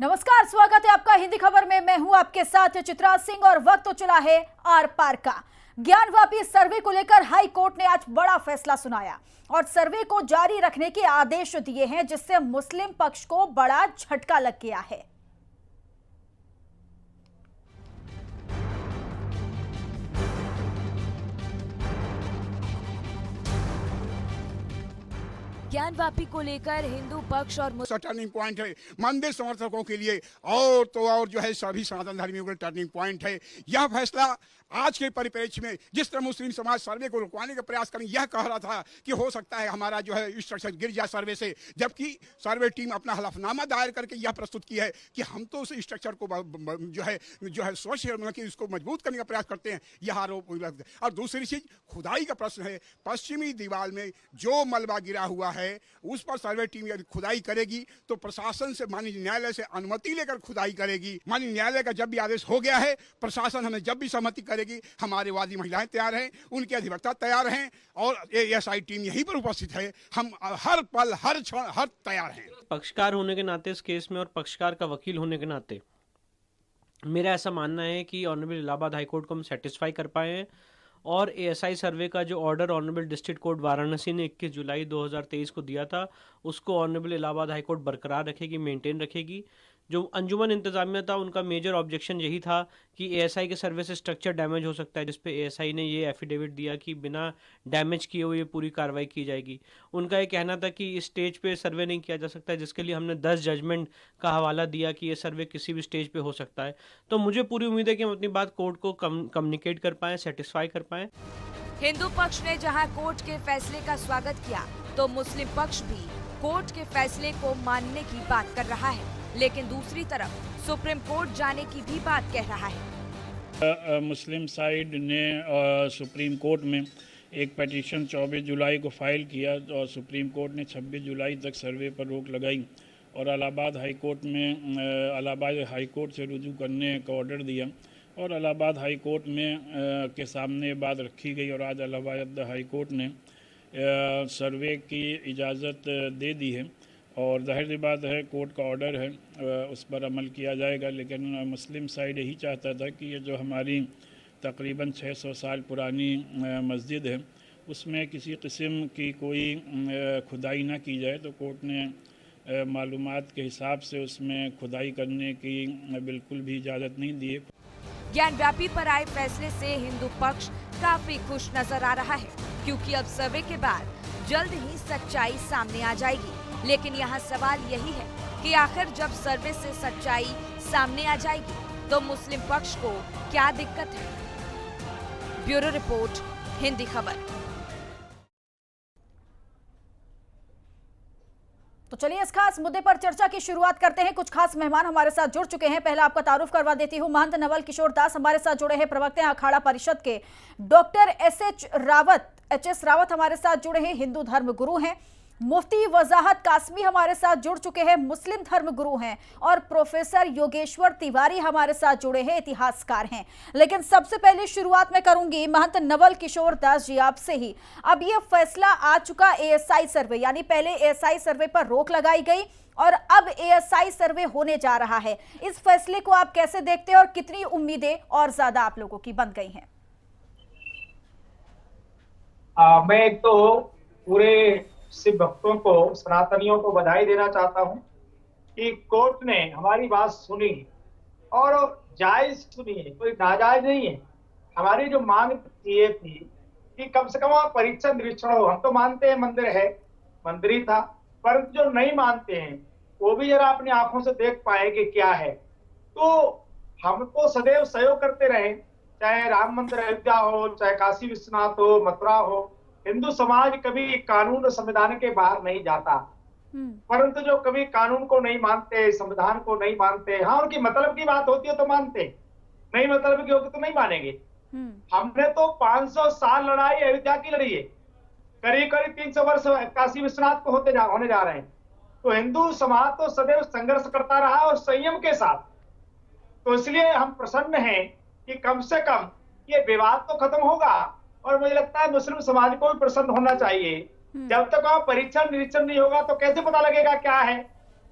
नमस्कार, स्वागत है आपका हिंदी खबर में। मैं हूं आपके साथ चित्रा सिंह और वक्त तो चला है आर पार का। ज्ञानवापी सर्वे को लेकर हाई कोर्ट ने आज बड़ा फैसला सुनाया और सर्वे को जारी रखने के आदेश दिए हैं, जिससे मुस्लिम पक्ष को बड़ा झटका लग गया है। ज्ञानवापी को लेकर हिंदू पक्ष और टर्निंग पॉइंट है मंदिर समर्थकों के लिए और तो और जो है सभी सनातन धर्मियों के टर्निंग पॉइंट है। यह फैसला आज के परिप्रेक्ष्य में जिस तरह मुस्लिम समाज सर्वे को रुकवाने का प्रयास करें, यह कह रहा था कि हो सकता है हमारा जो है स्ट्रक्चर गिर जाए सर्वे से, जबकि सर्वे टीम अपना हलफनामा दायर करके यह प्रस्तुत की है कि हम तो उस स्ट्रक्चर को जो है स्वच्छ कि उसको मजबूत करने का प्रयास करते हैं। यह आरोप और दूसरी चीज खुदाई का प्रश्न है। पश्चिमी दीवार में जो मलबा गिरा हुआ है उस पर सर्वे टीम यदि खुदाई करेगी तो प्रशासन से माननीय न्यायालय से अनुमति लेकर खुदाई करेगी। माननीय न्यायालय का जब भी आदेश हो गया है, प्रशासन हमें जब भी सहमति करेगी, हमारे वादी महिलाएं तैयार हैं, उनके अधिवक्ता तैयार हैं और एएसआई टीम यहीं पर उपस्थित है। हम हर पल हर क्षण हर तैयार हैं। पक्षकार होने के नाते इस केस में और पक्षकार का वकील होने के नाते मेरा ऐसा मानना है कि ऑनरेबल इलाहाबाद हाई कोर्ट को हम सेटिस्फाई कर पाए हैं और एएसआई सर्वे का जो order honourable district court Varanasi ने 21 जुलाई 2023 को दिया था, उसको ऑनरेबल इलाहाबाद हाई कोर्ट बरकरार रखेगी, मेंटेन रखेगी। जो अंजुमन इंतजामिया था, उनका मेजर ऑब्जेक्शन यही था कि एएसआई के सर्वे से स्ट्रक्चर डैमेज हो सकता है, जिसपे एएसआई ने ये एफिडेविट दिया कि बिना डैमेज किए हुए पूरी कार्रवाई की जाएगी। उनका ये कहना था कि इस स्टेज पे सर्वे नहीं किया जा सकता, जिसके लिए हमने 10 जजमेंट का हवाला दिया कि ये सर्वे किसी भी स्टेज पे हो सकता है। तो मुझे पूरी उम्मीद है कि हम अपनी बात कोर्ट को कम्युनिकेट कर पाएँ, सेटिस्फाई कर पाएँ। हिंदू पक्ष ने जहां कोर्ट के फैसले का स्वागत किया, तो मुस्लिम पक्ष भी कोर्ट के फैसले को मानने की बात कर रहा है, लेकिन दूसरी तरफ सुप्रीम कोर्ट जाने की भी बात कह रहा है। मुस्लिम साइड ने सुप्रीम कोर्ट में एक पिटीशन 24 जुलाई को फाइल किया और सुप्रीम कोर्ट ने 26 जुलाई तक सर्वे पर रोक लगाई और इलाहाबाद हाई कोर्ट में इलाहाबाद हाई कोर्ट से रुजू करने का ऑर्डर दिया और इलाहाबाद हाई कोर्ट में के सामने बात रखी गई और आज इलाहाबाद हाई कोर्ट ने सर्वे की इजाज़त दे दी है और जाहिर सी बात है कोर्ट का ऑर्डर है, उस पर अमल किया जाएगा। लेकिन मुस्लिम साइड यही चाहता था कि ये जो हमारी तकरीबन 600 साल पुरानी मस्जिद है उसमें किसी किस्म की कोई खुदाई ना की जाए, तो कोर्ट ने मालूमात के हिसाब से उसमें खुदाई करने की बिल्कुल भी इजाज़त नहीं दी है। ज्ञानवापी पर आए फैसले से हिंदू पक्ष काफी खुश नजर आ रहा है, क्योंकि अब सर्वे के बाद जल्द ही सच्चाई सामने आ जाएगी। लेकिन यहाँ सवाल यही है कि आखिर जब सर्वे से सच्चाई सामने आ जाएगी तो मुस्लिम पक्ष को क्या दिक्कत है। ब्यूरो रिपोर्ट, हिंदी खबर। तो चलिए इस खास मुद्दे पर चर्चा की शुरुआत करते हैं। कुछ खास मेहमान हमारे साथ जुड़ चुके हैं। पहले आपका तारुफ करवा देती हूं। महंत नवल किशोर दास हमारे साथ जुड़े हैं, प्रवक्ता हैं अखाड़ा परिषद के। Doctor HS. रावत हमारे साथ जुड़े हैं, हिंदू धर्म गुरु हैं। मुफ्ती वजाहत कासमी हमारे साथ जुड़ चुके हैं, मुस्लिम धर्म गुरु हैं। और प्रोफेसर योगेश्वर तिवारी हमारे साथ जुड़े हैं, इतिहासकार हैं। लेकिन सबसे पहले शुरुआत में करूंगी महंत नवल किशोर दास जी आपसे ही। अब ये फैसला आ चुका एएसआई सर्वे, यानी पहले एएसआई सर्वे पर रोक लगाई गई और अब एएसआई सर्वे होने जा रहा है। इस फैसले को आप कैसे देखते हैं और कितनी उम्मीदें और ज्यादा आप लोगों की बन गई हैं? मैं एक तो पूरे शिव भक्तों को, सनातनियों को बधाई देना चाहता हूं कि कोर्ट ने हमारी बात सुनी और जायज सुनी है, कोई नाजायज नहीं है। हमारी जो मांग ये थी कि कम से कम वहाँ परीक्षण निरीक्षण हो। हम तो मानते हैं मंदिर है, मंदिर ही था, परंतु जो नहीं मानते हैं वो भी जरा अपनी आंखों से देख पाए कि क्या है। तो हम तो सदैव सहयोग करते रहे, चाहे राम मंदिर अयोध्या हो, चाहे काशी विश्वनाथ हो, मथुरा हो। हिंदू समाज कभी कानून और संविधान के बाहर नहीं जाता, परंतु जो कभी कानून को नहीं मानते, संविधान को नहीं मानते, हाँ उनकी मतलब की बात होती है तो मानते, नहीं मतलब की होगी तो नहीं मानेंगे। हमने तो 500 साल लड़ाई अयोध्या की लड़ी है, करीब करीब 300 वर्ष काशी विश्वनाथ को होने जा रहे हैं। तो हिंदू समाज तो सदैव संघर्ष करता रहा और संयम के साथ। तो इसलिए हम प्रसन्न हैं कि कम से कम ये विवाद तो खत्म होगा और मुझे लगता है मुस्लिम समाज को भी प्रसन्न होना चाहिए। जब तक वहां परीक्षण निरीक्षण नहीं होगा तो कैसे पता लगेगा क्या है।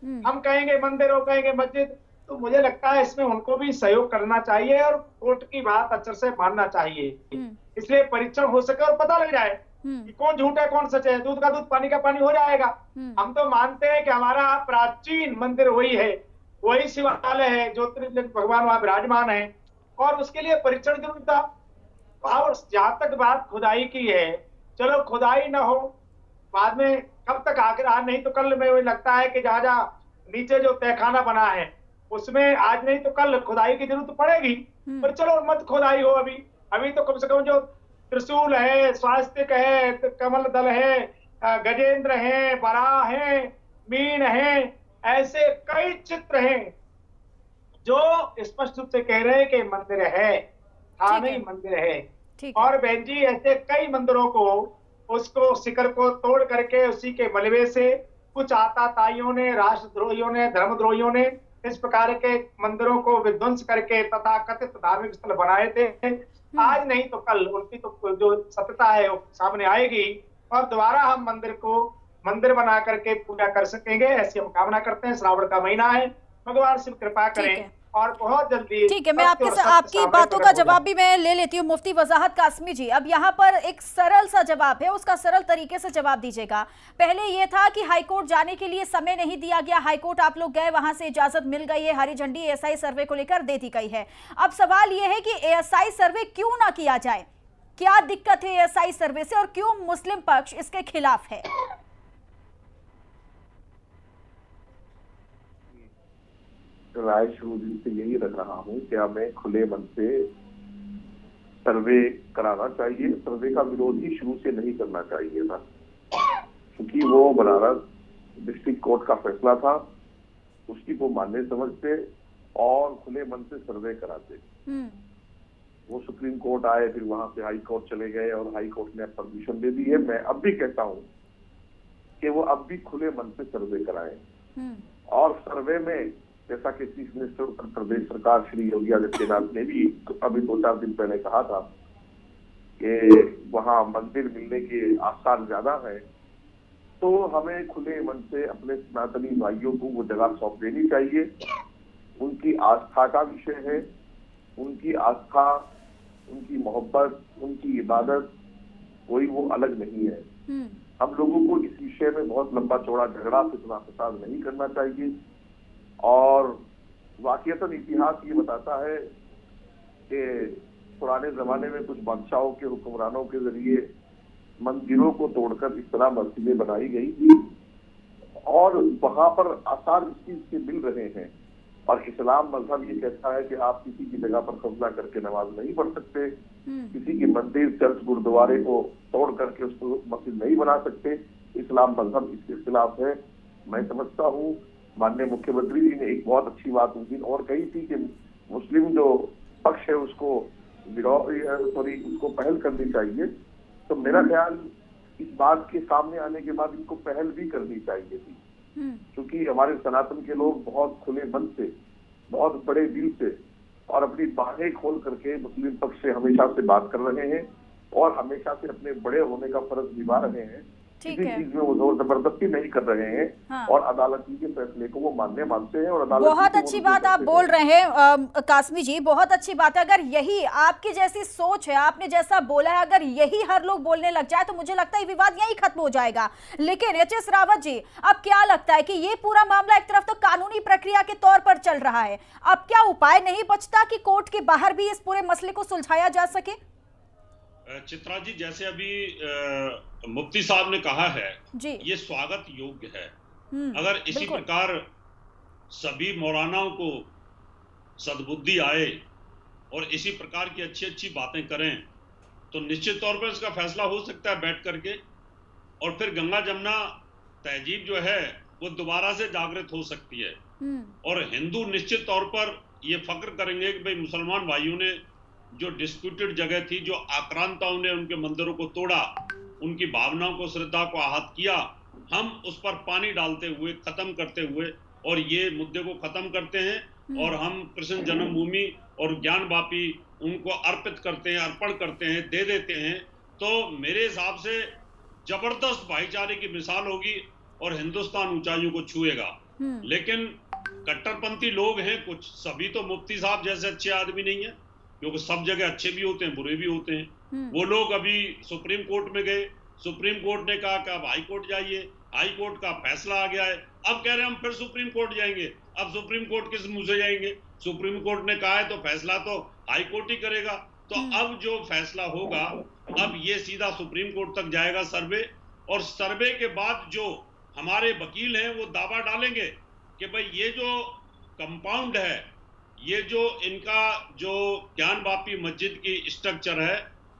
हम कहेंगे मंदिर, वो कहेंगे मस्जिद। तो मुझे लगता है इसमें उनको भी सहयोग करना चाहिए और कोर्ट की बात अक्षर से मानना चाहिए। इसलिए परीक्षण हो सके और पता लग जाए कि कौन झूठ है कौन सच है। दूध का दूध पानी का पानी हो जाएगा। हम तो मानते हैं कि हमारा प्राचीन मंदिर वही है, वही शिवालय है, ज्योतिर्लिंग भगवान वहां विराजमान है और उसके लिए परीक्षण जरूर था। और जहां तक बात खुदाई की है, चलो खुदाई ना हो बाद में, कब तक आखिर आज नहीं तो कल में वही लगता है कि जहां नीचे जो तहखाना बना है उसमें आज नहीं तो कल खुदाई की जरूरत पड़ेगी। पर चलो मत खुदाई हो अभी तो कम से कम जो त्रिशूल है, स्वास्तिक है, कमल दल है, गजेंद्र है, बराह है, मीन है, ऐसे कई चित्र हैं जो स्पष्ट रूप से कह रहे हैं कि मंदिर है, हाँ नहीं मंदिर है। और बहन जी ऐसे कई मंदिरों को उसको शिखर को तोड़ करके उसी के मलबे से कुछ आताताइयों ने, राष्ट्रद्रोहियों ने, धर्मद्रोहियों ने इस प्रकार के मंदिरों को विध्वंस करके तथा कथित धार्मिक स्थल बनाए थे। आज नहीं तो कल उनकी तो जो सत्यता है वो सामने आएगी और दोबारा हम मंदिर को मंदिर बना करके पूजा कर सकेंगे, ऐसी हम कामना करते हैं। श्रावण का महीना है, भगवान शिव कृपा करें और बहुत जल्दी। ठीक है, मैं आपकी बातों का जवाब भी मैं ले लेती हूँ मुफ्ती वजाहत कासमी जी। अब यहाँ पर एक सरल सा जवाब है, उसका सरल तरीके से जवाब दीजिएगा। पहले ये था कि हाईकोर्ट जाने के लिए समय नहीं दिया गया, हाईकोर्ट आप लोग गए, वहां से इजाजत मिल गई है, हरी झंडी एएसआई सर्वे को लेकर दे दी गई है। अब सवाल ये है कि एएसआई सर्वे क्यों ना किया जाए, क्या दिक्कत है एएसआई सर्वे से और क्यों मुस्लिम पक्ष इसके खिलाफ है? राय शुरू दिन से यही रख रहा हूँ कि हमें खुले मन से सर्वे कराना चाहिए। सर्वे का विरोध ही शुरू से नहीं करना चाहिए था, क्योंकि वो बनारस डिस्ट्रिक्ट कोर्ट का फैसला था, उसकी वो मान्य समझते और खुले मन से सर्वे कराते। वो सुप्रीम कोर्ट आए, फिर वहां से हाई कोर्ट चले गए और हाई कोर्ट ने परमिशन दे दी है। मैं अब भी कहता हूँ कि वो अब भी खुले मन से सर्वे कराएं और सर्वे में जैसा कि चीफ मिनिस्टर उत्तर प्रदेश सरकार श्री योगी आदित्यनाथ ने भी अभी 2-4 दिन पहले कहा था कि वहां मंदिर मिलने के आसार ज्यादा है, तो हमें खुले मन से अपने सनातनी भाइयों को वो जगह सौंप देनी चाहिए। उनकी आस्था का विषय है, उनकी आस्था, उनकी मोहब्बत, उनकी इबादत कोई वो अलग नहीं है। हम लोगों को इस विषय में बहुत लंबा चौड़ा झगड़ा फितना फसाद नहीं करना चाहिए। और वाकईतन इतिहास ये बताता है कि पुराने जमाने में कुछ बादशाहों के हुक्मरानों के जरिए मंदिरों को तोड़कर इस तरह मस्जिदें बनाई गई थी और वहां पर आसार इस चीज के मिल रहे हैं। और इस्लाम मजहब ये कहता है कि आप किसी की जगह पर कब्जा करके नमाज नहीं पढ़ सकते, किसी की मंदिर, चर्च, गुरुद्वारे को तोड़ करके उसको मस्जिद नहीं बना सकते। इस्लाम मजहब इसके खिलाफ है। मैं समझता हूँ माननीय मुख्यमंत्री जी ने एक बहुत अच्छी बात उस दिन और कही थी कि मुस्लिम जो पक्ष है उसको उसको पहल करनी चाहिए। तो मेरा ख्याल इस बात के सामने आने के बाद इनको पहल भी करनी चाहिए थी, क्योंकि हमारे सनातन के लोग बहुत खुले मन से, बहुत बड़े दिल से और अपनी बाहें खोल करके मुस्लिम पक्ष से हमेशा से बात कर रहे हैं और हमेशा से अपने बड़े होने का फर्ज निभा रहे हैं। किसी चीज में वो जोर जबरदस्ती नहीं कर रहे हैं। हाँ। और अदालती के फैसले को वो मानने मानते हैं और अदालत। बहुत अच्छी बात आप बोल रहे हैं कासमी जी, बहुत अच्छी बात है। अगर यही आपकी जैसी सोच है, आपने जैसा बोला है, अगर यही हर लोग बोलने लग जाए तो मुझे लगता है विवाद यही खत्म हो जाएगा। लेकिन एचएस रावत जी, अब क्या लगता है कि ये पूरा मामला एक तरफ तो कानूनी प्रक्रिया के तौर पर चल रहा है, अब क्या उपाय नहीं बचता कि कोर्ट के बाहर भी इस पूरे मसले को सुलझाया जा सके? चित्रा जी, जैसे अभी मुफ्ती साहब ने कहा है जी, ये स्वागत योग्य है। अगर इसी प्रकार सभी मौलानाओं को सद्बुद्धि आए और इसी प्रकार की अच्छी अच्छी बातें करें तो निश्चित तौर पर इसका फैसला हो सकता है बैठ करके, और फिर गंगा जमुना तहजीब जो है वो दोबारा से जागृत हो सकती है। और हिंदू निश्चित तौर पर ये फक्र करेंगे कि भाई मुसलमान भाइयों ने जो डिस्प्यूटेड जगह थी, जो आक्रांताओं ने उनके मंदिरों को तोड़ा, उनकी भावनाओं को, श्रद्धा को आहत किया, हम उस पर पानी डालते हुए, खत्म करते हुए और ये मुद्दे को खत्म करते हैं और हम कृष्ण जन्मभूमि और ज्ञान वापी उनको अर्पित करते हैं, अर्पण करते हैं, दे देते हैं। तो मेरे हिसाब से जबरदस्त भाईचारे की मिसाल होगी और हिंदुस्तान ऊंचाइयों को छुएगा। लेकिन कट्टरपंथी लोग हैं कुछ, सभी तो मुफ्ती साहब जैसे अच्छे आदमी नहीं है, क्योंकि सब जगह अच्छे भी होते हैं बुरे भी होते हैं। वो लोग अभी सुप्रीम कोर्ट में गए, सुप्रीम कोर्ट ने कहा कि अब हाई कोर्ट जाइए, हाई कोर्ट का फैसला आ गया है, अब कह रहे हैं हम फिर सुप्रीम कोर्ट जाएंगे। अब सुप्रीम कोर्ट किस मुंह से जाएंगे? सुप्रीम कोर्ट ने कहा है तो फैसला तो हाई कोर्ट ही करेगा। तो अब जो फैसला होगा, अब ये सीधा सुप्रीम कोर्ट तक जाएगा सर्वे, और सर्वे के बाद जो हमारे वकील हैं वो दावा डालेंगे कि भाई ये जो कंपाउंड है, ये जो इनका जो ज्ञानवापी मस्जिद की स्ट्रक्चर है,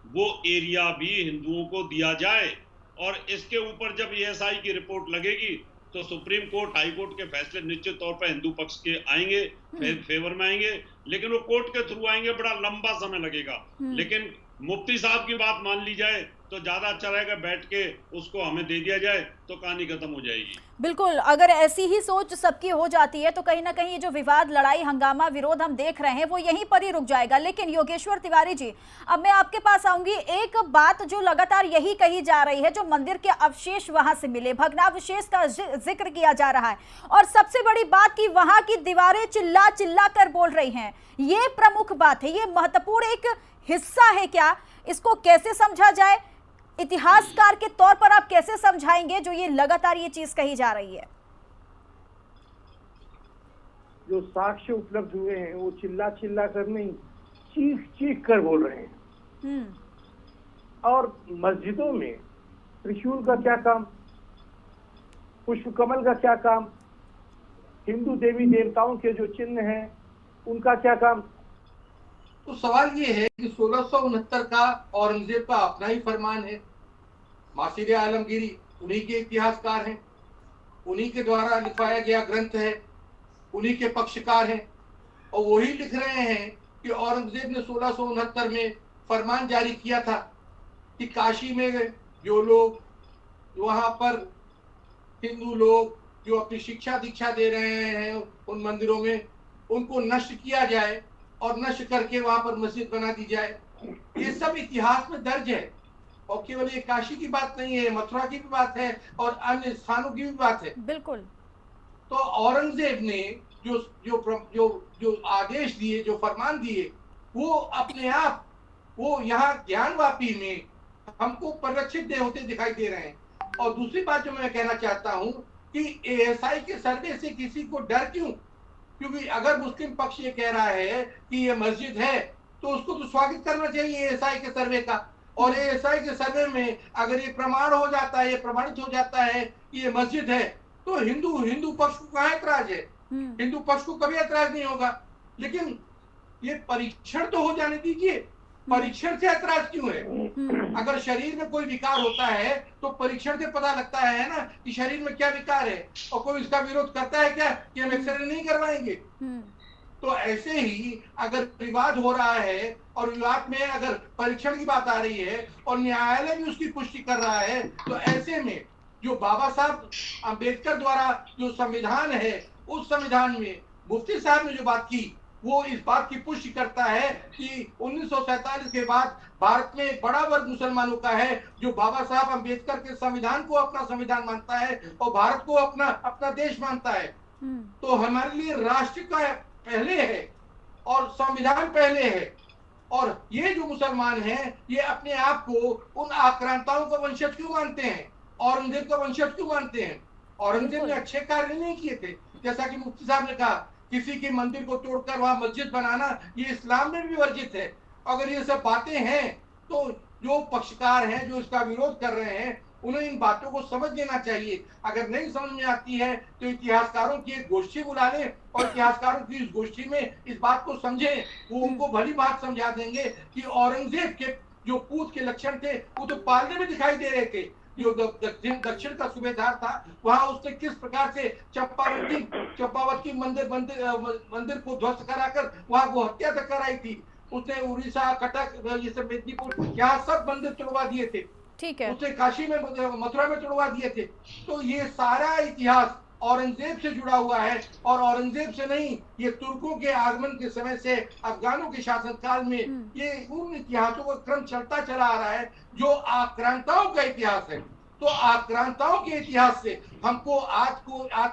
वो एरिया भी हिंदुओं को दिया जाए। और इसके ऊपर जब एएसआई की रिपोर्ट लगेगी तो सुप्रीम कोर्ट, हाई कोर्ट के फैसले निश्चित तौर पर हिंदू पक्ष के आएंगे, फेवर में आएंगे, लेकिन वो कोर्ट के थ्रू आएंगे, बड़ा लंबा समय लगेगा। लेकिन मुफ्ती साहब की बात मान ली जाए तो ज्यादा अच्छा रहेगा, बैठ के उसको हमें दे दिया जाए तो कहानी खत्म हो जाएगी। बिल्कुल, अगर ऐसी ही सोच सबकी हो जाती है तो कहीं ना कहीं ये जो विवाद, लड़ाई, हंगामा, विरोध हम देख रहे हैं वो यहीं पर ही रुक जाएगा। लेकिन योगेश्वर तिवारी जी, अब मैं आपके पास आऊंगी। एक बात जो लगातार यही कही जा रही है, जो मंदिर के अवशेष वहां से मिले, भग्नावशेष का जिक्र किया जा रहा है, और सबसे बड़ी बात कि वहां की दीवारें चिल्ला चिल्ला कर बोल रही हैं, ये प्रमुख बात है, ये महत्वपूर्ण एक हिस्सा है। क्या इसको कैसे समझा जाए? इतिहासकार के तौर पर आप कैसे समझाएंगे जो ये लगातार ये चीज कही जा रही है? जो साक्ष्य उपलब्ध हुए हैं वो चिल्ला चिल्ला कर नहीं, चीख चीख कर बोल रहे हैं। और मस्जिदों में त्रिशूल का क्या काम, पुष्प कमल का क्या काम, हिंदू देवी देवताओं के जो चिन्ह हैं उनका क्या काम? तो सवाल ये है कि 1669 का औरंगजेब का अपना ही फरमान है, मासिर आलमगीरी उन्हीं के इतिहासकार हैं, उन्हीं के द्वारा लिखवाया गया ग्रंथ है, उन्हीं के पक्षकार हैं, और वही लिख रहे हैं कि औरंगजेब ने 1669 में फरमान जारी किया था कि काशी में जो लोग वहां पर हिंदू लोग जो अपनी शिक्षा दीक्षा दे रहे हैं उन मंदिरों में, उनको नष्ट किया जाए और नष्ट करके वहां पर मस्जिद बना दी जाए। ये सब इतिहास में दर्ज है, और केवल ये काशी की बात नहीं है, मथुरा की भी बात है और अन्य स्थानों की भी बात है। बिल्कुल। तो औरंगजेब ने जो जो जो जो आदेश दिए, जो फरमान दिए, वो अपने आप वो यहाँ ज्ञानवापी में हमको परिरक्षित होते दिखाई दे रहे हैं। और दूसरी बात जो मैं कहना चाहता हूँ कि एएसआई के सर्वे से किसी को डर क्यों? क्योंकि अगर मुस्लिम पक्ष ये कह रहा है कि ये मस्जिद है तो उसको तो स्वागत करना चाहिए एएसआई के सर्वे का। और एएसआई के सर्वे में अगर ये प्रमाण हो जाता है, ये प्रमाणित हो जाता है कि ये मस्जिद है, तो हिंदू पक्ष को कहाँ ऐतराज है? हिंदू पक्ष को कभी ऐतराज नहीं होगा। लेकिन ये परीक्षण तो हो जाने दीजिए, परीक्षण से ऐतराज क्यों है? अगर शरीर में कोई विकार होता है तो परीक्षण से पता लगता है ना कि शरीर में क्या विकार है, और कोई इसका विरोध करता है क्या कि हम एक्सरे नहीं करवाएंगे? तो ऐसे ही अगर विवाद हो रहा है और विवाद में अगर परीक्षण की बात आ रही है और न्यायालय भी उसकी पुष्टि कर रहा है, तो ऐसे में जो बाबा साहब अम्बेडकर द्वारा जो संविधान है, उस संविधान में मुफ्ती साहब ने जो बात की, वो इस बात की पुष्टि करता है कि 1947 के बाद भारत में एक बड़ा वर्ग मुसलमानों का है जो बाबा साहब अम्बेडकर के संविधान को अपना संविधान मानता है और भारत को अपना देश मानता है। तो हमारे लिए राष्ट्र का पहले है और संविधान पहले है। और ये जो मुसलमान हैं, ये अपने आप को उन आक्रांताओं का वंशज क्यों मानते हैं, औरंगजेब का वंशज क्यों मानते हैं? औरंगजेब ने अच्छे कार्य नहीं किए थे, जैसा कि मुफ्ती साहब ने कहा, किसी के मंदिर को तोड़कर वहां मस्जिद बनाना ये इस्लाम में भी वर्जित है। अगर ये सब बातें हैं तो जो पक्षकार हैं, जो इसका विरोध कर रहे हैं, उन्हें इन बातों को समझ लेना चाहिए। अगर नहीं समझ में आती है तो इतिहासकारों की एक गोष्ठी बुला लें और इतिहासकारों की इस गोष्ठी में इस बात को समझें। वो उनको भली बात समझा देंगे कि औरंगजेब के जो पूत के लक्षण थे वो तो पालने में दिखाई दे रहे थे। जो दक्षिण का सूबेदार था, वहां उसने किस प्रकार से चंपावती मंदिर को ध्वस्त कराकर वहां वो हत्या तक कराई थी। उसने उड़ीसा, कटक, ये सब मेदिनीपुर, यहाँ सब मंदिर तोड़वा दिए थे। ठीक है। उसने काशी में, मथुरा में तोड़वा दिए थे। तो ये सारा इतिहास औरंगजेब से जुड़ा हुआ है, और औरंगजेब से नहीं, ये तुर्कों के आगमन के समय से अफगानों के शासनकाल में ये उन इतिहासों का क्रम चलता चला आ रहा है जो आक्रांताओं का इतिहास है। तो आक्रांताओं के इतिहास से हमको आज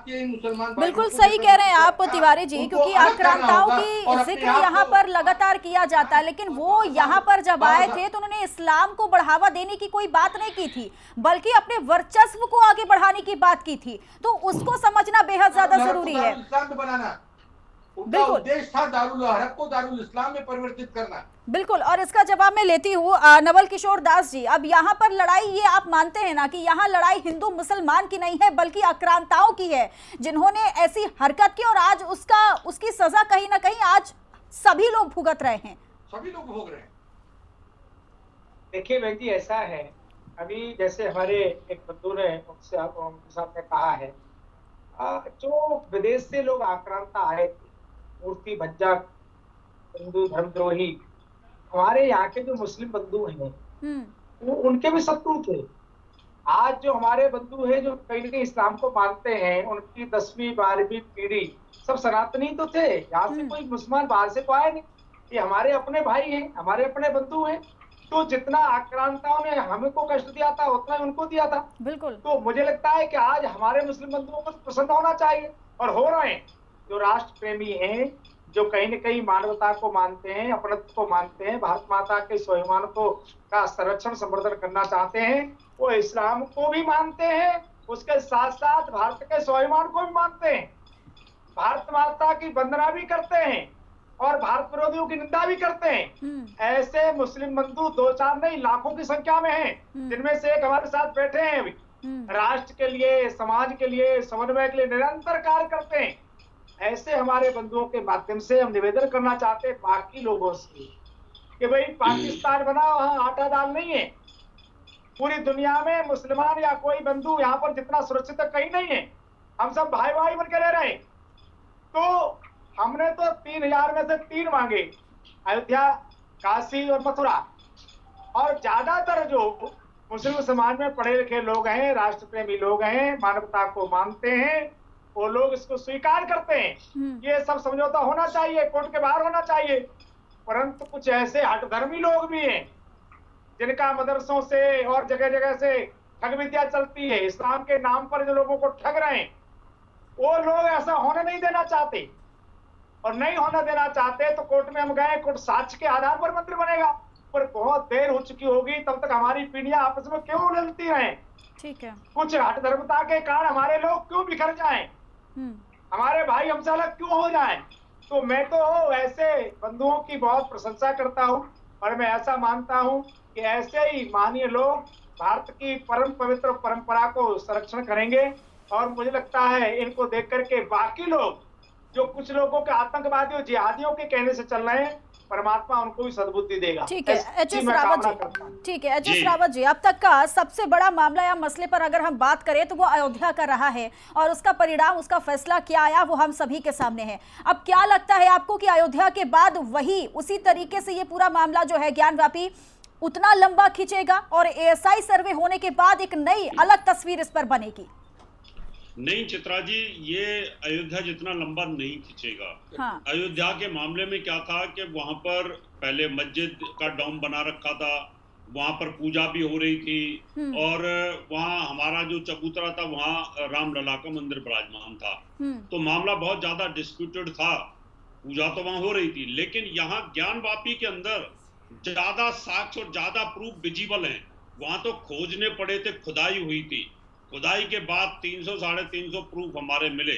के मुसलमान बिल्कुल सही कह रहे हैं आप तिवारी जी, क्योंकि आक्रांताओं की जिक्र यहाँ पर लगातार किया जाता है, लेकिन वो यहाँ पर जब आए थे तो उन्होंने इस्लाम को बढ़ावा देने की कोई बात नहीं की थी, बल्कि अपने वर्चस्व को आगे बढ़ाने की बात की थी। तो उसको समझना बेहद ज्यादा जरूरी है। उनका उद्देश्य था दारुल हरब को दारुल इस्लाम में परिवर्तित करना। बिल्कुल, और इसका जवाब मैं लेती हूँ नवल किशोर दास जी। अब यहाँ पर लड़ाई, ये आप मानते हैं ना कि यहाँ लड़ाई हिंदू मुसलमान की नहीं है बल्कि आक्रांताओं की है, जिन्होंने ऐसी हरकत की और आज उसकी सजा कहीं ना कहीं आज सभी लोग भुगत रहे हैं। सभी लोग भोग रहे हैं। देखिए बहन जी, ऐसा है, अभी जैसे हमारे एक बंधु ने उनसे उनके साथ में कहा है, जो विदेश से लोग आक्रांता आए थे, मूर्ति भज्जक, हिंदू धर्मद्रोही, हमारे यहाँ के जो मुस्लिम बंधु हैं वो उनके भी शत्रु थे। आज जो हमारे बंधु हैं जो कहीं ना कहीं इस्लाम को मानते हैं, उनकी 10वीं 12वीं पीढ़ी सब सनातनी तो थे। यहाँ से कोई मुसलमान बाहर से तो आया नहीं, ये हमारे अपने भाई हैं, हमारे अपने बंधु हैं। तो जितना आक्रांताओं ने हमको कष्ट दिया था उतना ही उनको दिया था। बिल्कुल। तो मुझे लगता है कि आज हमारे मुस्लिम बंधुओं को पसंद होना चाहिए, और हो रहे हैं। जो राष्ट्र प्रेमी हैं, जो कहीं न कहीं मानवता को मानते हैं, अपनत्व को मानते हैं, भारत माता के स्वाभिमान को का संरक्षण संवर्धन करना चाहते हैं, वो इस्लाम को भी मानते हैं, उसके साथ साथ भारत के स्वाभिमान को भी मानते हैं, भारत माता की वंदना भी करते हैं और भारत विरोधियों की निंदा भी करते हैं। ऐसे मुस्लिम बंधु 2-4 नहीं, लाखों की संख्या में हैं, जिनमें से एक हमारे साथ बैठे हैं अभी। राष्ट्र के लिए, समाज के लिए, समन्वय के लिए निरंतर कार्य करते हैं। ऐसे हमारे बंधुओं के माध्यम से हम निवेदन करना चाहते हैं बाकी लोगों से कि भाई पाकिस्तान बनाओ, वहां आटा दाल नहीं है। पूरी दुनिया में मुसलमान या कोई बंधु यहाँ पर जितना सुरक्षित कहीं नहीं है। हम सब भाई भाई बन के रह रहे हैं। तो हमने तो 3000 में से 3 मांगे, अयोध्या, काशी और मथुरा। और ज्यादातर जो मुस्लिम समाज में पढ़े लिखे लोग हैं, राष्ट्र प्रेमी लोग हैं, मानवता को मानते हैं, वो लोग इसको स्वीकार करते हैं। ये सब समझौता होना चाहिए, कोर्ट के बाहर होना चाहिए। परंतु कुछ ऐसे हठधर्मी लोग भी हैं जिनका मदरसों से और जगह जगह से ठग विद्या चलती है। इस्लाम के नाम पर जो लोगों को ठग रहे हैं, वो लोग ऐसा होने नहीं देना चाहते, और नहीं होना देना चाहते तो कोर्ट में हम गए, कोर्ट साक्ष्य के आधार पर मंदिर बनेगा। पर बहुत देर हो चुकी होगी, तब तक हमारी पीढ़ियां आपस में क्यों उलझती रहें? ठीक है। कुछ हठधर्मता के कारण हमारे लोग क्यों बिखर जाएं? हमारे भाई हमसे अलग क्यों हो जाएं? तो मैं तो ऐसे बंधुओं की बहुत प्रशंसा करता हूं, और मैं ऐसा मानता हूं कि ऐसे ही माननीय लोग भारत की परम पवित्र परंपरा को संरक्षण करेंगे। और मुझे लगता है इनको देख करके बाकी लोग, जो कुछ लोगों के आतंकवादियों जिहादियों के कहने से चल रहे हैं, परमात्मा उनको भी सद्बुद्धि देगा। ठीक है एच.एस. रावत जी, ठीक है एच.एस. रावत जी, अब तक का सबसे बड़ा मामला या मसले पर अगर हम बात करें तो वो अयोध्या का रहा है, और उसका परिणाम, उसका फैसला क्या आया वो हम सभी के सामने है। अब क्या लगता है आपको कि अयोध्या के बाद वही उसी तरीके से ये पूरा मामला जो है ज्ञानवापी उतना लंबा खींचेगा, और एएसआई सर्वे होने के बाद एक नई अलग तस्वीर इस पर बनेगी? नहीं चित्रा जी, ये अयोध्या जितना लंबा नहीं खींचेगा। हाँ। अयोध्या के मामले में क्या था कि वहां पर पहले मस्जिद का डोम बना रखा था, वहां पर पूजा भी हो रही थी, और वहां हमारा जो चबूतरा था वहां रामलला का मंदिर विराजमान था। तो मामला बहुत ज्यादा डिस्प्यूटेड था, पूजा तो वहां हो रही थी। लेकिन यहाँ ज्ञानवापी के अंदर ज्यादा साक्ष्य और ज्यादा प्रूफ विजिबल हैं। वहां तो खोजने पड़े थे, खुदाई हुई थी, खुदाई के बाद 300-350 प्रूफ हमारे मिले,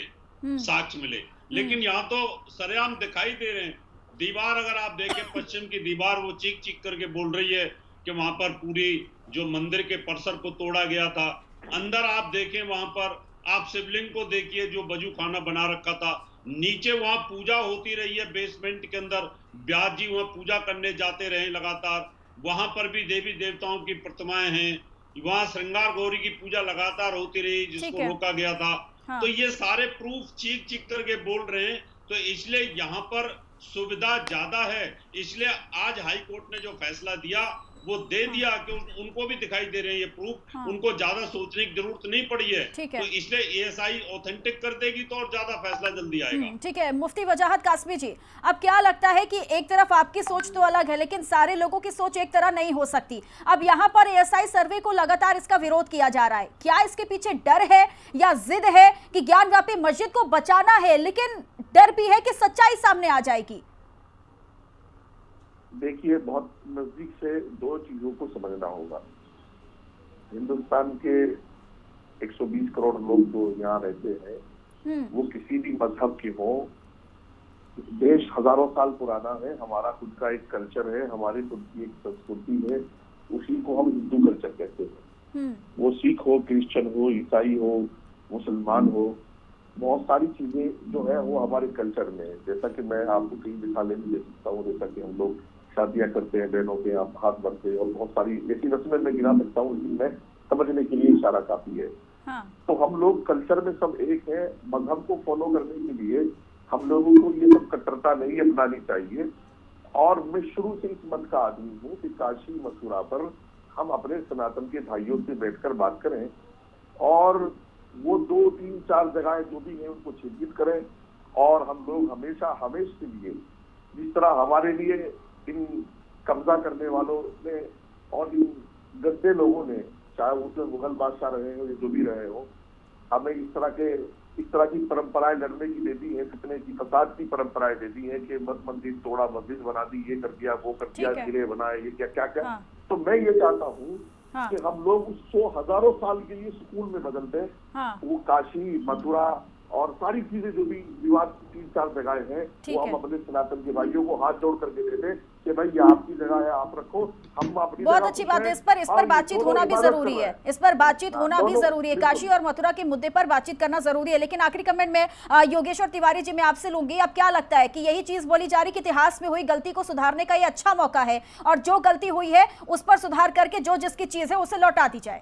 साक्ष्य मिले। लेकिन यहाँ तो सरेआम दिखाई दे रहे हैं। दीवार अगर आप देखें, पश्चिम की दीवार वो चीख चीख करके बोल रही है कि वहां पर पूरी जो मंदिर के परिसर को तोड़ा गया था। अंदर आप देखें, वहां पर आप शिवलिंग को देखिए जो वजू खाना बना रखा था, नीचे वहां पूजा होती रही है, बेसमेंट के अंदर व्यास जी वहां पूजा करने जाते रहे लगातार। वहां पर भी देवी देवताओं की प्रतिमाएं हैं, वहां श्रृंगार गौरी की पूजा लगातार होती रही जिसको रोका गया था। हाँ। तो ये सारे प्रूफ चीख चीख करके बोल रहे हैं। तो इसलिए यहाँ पर सुविधा ज्यादा है, इसलिए आज हाई कोर्ट ने जो फैसला दिया वो दे दिया कि उनको भी दिखाई दे रहे हैं ये प्रूफ। उनको ज्यादा सोचने की जरूरत नहीं पड़ी है, तो इसलिए एएसआई ऑथेंटिक कर देगी तो और ज्यादा फैसला जल्दी आएगा। ठीक है मुफ्ती वजाहत कासमी जी, अब क्या लगता है कि एक तरफ आपकी सोच तो अलग है लेकिन सारे लोगों की सोच एक तरह नहीं हो सकती। अब यहाँ पर एएसआई सर्वे को लगातार इसका विरोध किया जा रहा है, क्या इसके पीछे डर है या जिद है कि ज्ञानव्यापी मस्जिद को बचाना है, लेकिन डर भी है कि सच्चाई सामने आ जाएगी? देखिए, बहुत नजदीक से दो चीजों को समझना होगा। हिंदुस्तान के 120 करोड़ लोग जो यहाँ रहते हैं वो किसी भी मजहब के हों, देश हजारों साल पुराना है, हमारा खुद का एक कल्चर है, हमारी खुद की एक संस्कृति है, उसी को हम हिंदू कल्चर कहते हैं। वो सिख हो, क्रिश्चियन हो, ईसाई हो, मुसलमान हो, बहुत सारी चीजें जो है वो हमारे कल्चर में है। जैसा कि मैं आपको कई मिसालें भी दे सकता हूँ, जैसा कि हम लोग शादियां करते हैं, बहनों के हाथ बढ़ते हैं, और बहुत सारी ऐसी रस्में मैं गिना सकता हूँ, लेकिन मैं समझने के लिए इशारा काफी है। तो हम लोग कल्चर में सब एक है। मजहब को फॉलो करने के लिए हम लोगों को ये सब कट्टरता नहीं अपनानी चाहिए। और मैं शुरू से इस मत का आदमी हूँ कि काशी मथुरा पर हम अपने सनातन के भाइयों से बैठकर बात करें और वो 2, 3, 4 जगहें जो भी हैं उनको चिन्हित करें। और हम लोग हमेशा के लिए, जिस तरह हमारे लिए इन कब्जा करने वालों ने और इन गद्दे लोगों ने, चाहे वो मुगल बादशाह रहे हो या जो भी रहे हो, हमें इस तरह की परंपराएं लड़ने की दे दी है, फितने की, फसाद की परंपराएं दे दी है कि मत मंदिर तोड़ा, मस्जिद बना दी, ये कर दिया, वो कर दिया, किले बनाए, ये क्या। तो मैं ये चाहता हूँ कि हम लोग उसको हजारों साल के लिए स्कूल में बदल दें। वो काशी, मथुरा और सारी चीजें जो भी विवाद 3-4 जगहें हैं, वो हम अपने सनातन के भाइयों को हाथ जोड़ करके दे दें कि भाई ये आपकी जगह है, आप रखो, हम अपनी। बहुत अच्छी बात है, इस पर बातचीत होना भी जरूरी है, इस पर बातचीत होना भी जरूरी है। काशी और मथुरा के मुद्दे पर बातचीत करना जरूरी है। लेकिन आखिरी कमेंट में योगेश्वर तिवारी जी मैं आपसे लूंगी, अब क्या लगता है कि यही चीज बोली जा रही कि इतिहास में हुई गलती को सुधारने का ये अच्छा मौका है और जो गलती हुई है उस पर सुधार करके जो जिसकी चीज है उसे लौटा दी जाए?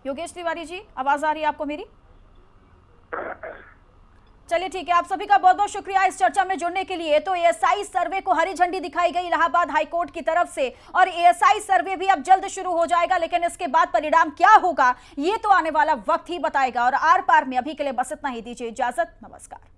योगेश तिवारी जी, आवाज आ रही है आपको मेरी? चलिए ठीक है, आप सभी का बहुत बहुत शुक्रिया इस चर्चा में जुड़ने के लिए। तो एएसआई सर्वे को हरी झंडी दिखाई गई इलाहाबाद हाईकोर्ट की तरफ से और एएसआई सर्वे भी अब जल्द शुरू हो जाएगा, लेकिन इसके बाद परिणाम क्या होगा ये तो आने वाला वक्त ही बताएगा। और आर पार में अभी के लिए बस इतना ही, दीजिए इजाजत, नमस्कार।